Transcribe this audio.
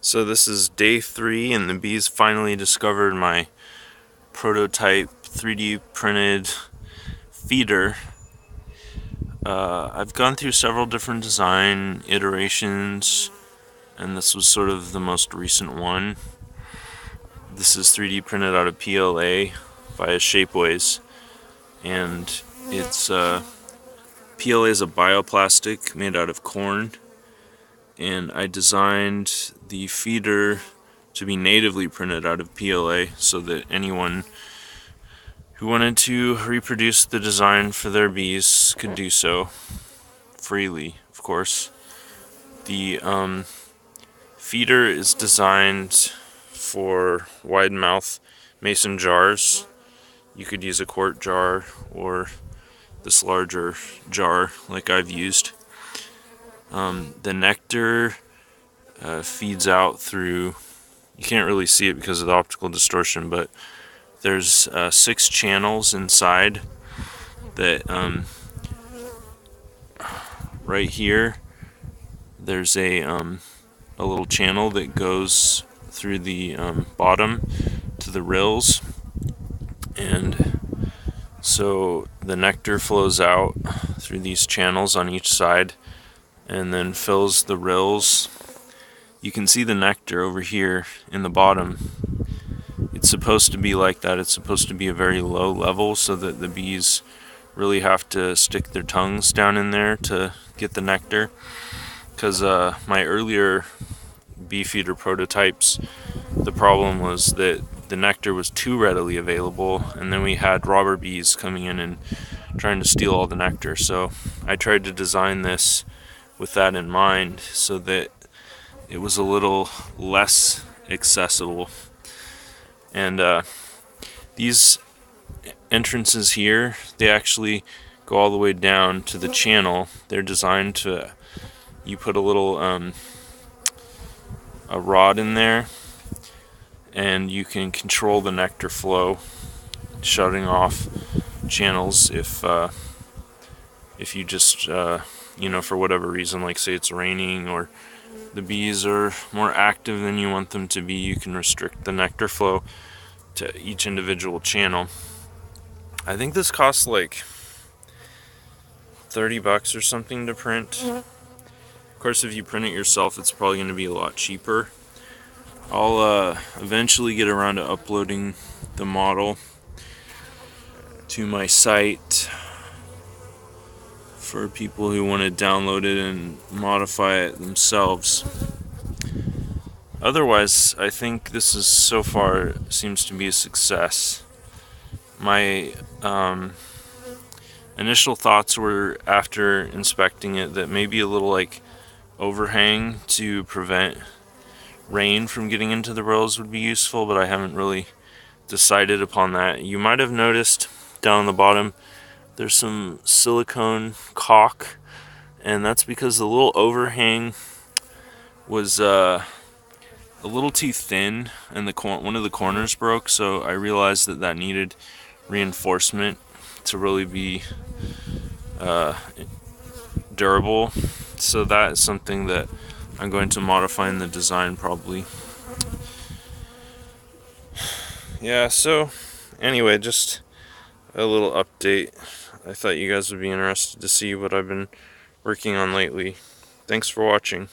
So this is day 3 and the bees finally discovered my prototype 3D printed feeder. I've gone through several different design iterations and this was sort of the most recent one. This is 3D printed out of PLA via Shapeways, and it's PLA is a bioplastic made out of corn, and I designed the feeder to be natively printed out of PLA so that anyone who wanted to reproduce the design for their bees could do so freely, of course. The feeder is designed for wide mouth mason jars. You could use a quart jar or this larger jar like I've used. The nectar feeds out through, you can't really see it because of the optical distortion, but there's 6 channels inside that right here there's a little channel that goes through the bottom to the rills, and so the nectar flows out through these channels on each side and then fills the rills. You can see the nectar over here in the bottom. It's supposed to be like that. It's supposed to be a very low level so that the bees really have to stick their tongues down in there to get the nectar, because my earlier bee feeder prototypes, the problem was that the nectar was too readily available, and then we had robber bees coming in and trying to steal all the nectar. So I tried to design this with that in mind so that it was a little less accessible. And these entrances here, they actually go all the way down to the channel. They're designed to, you put a little a rod in there and you can control the nectar flow, shutting off channels if you just for whatever reason, like say it's raining or the bees are more active than you want them to be, you can restrict the nectar flow to each individual channel. I think this costs like $30 or something to print. Of course, if you print it yourself, it's probably going to be a lot cheaper. I'll eventually get around to uploading the model to my site for people who want to download it and modify it themselves. Otherwise, I think this is so far seems to be a success. My initial thoughts were, after inspecting it, that maybe a little like overhang to prevent rain from getting into the rows would be useful, but I haven't really decided upon that. You might have noticed down on the bottom there's some silicone caulk, and that's because the little overhang was a little too thin and one of the corners broke, so I realized that needed reinforcement to really be durable. So that is something that I'm going to modify in the design probably. Yeah, so anyway, just a little update. I thought you guys would be interested to see what I've been working on lately. Thanks for watching.